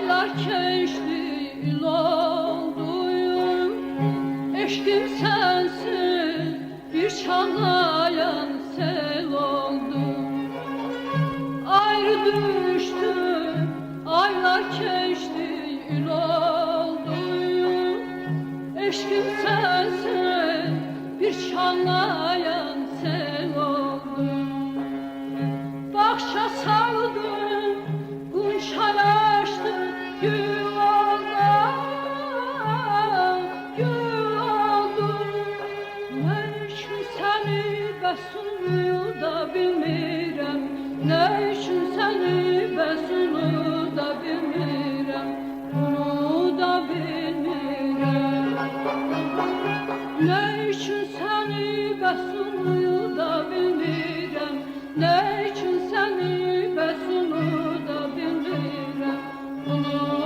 Aylar geçti, yıl olduyum. Eşkim sensin, bir çağlayan sel oldum. Ayrı düştüm, aylar geçti, yıl olduyum. Eşkim sensin, bir çağlayan sel oldum. Bahçe saldım, gunçalaştı, gül oldu, gül oldu. Ne için seni besunu da bilmirəm, ne için seni besunu da bilmirəm, bunu da bilmirəm. Ne için seni besunu da bilmirəm, ne için seni besunu da bilmirəm, bunu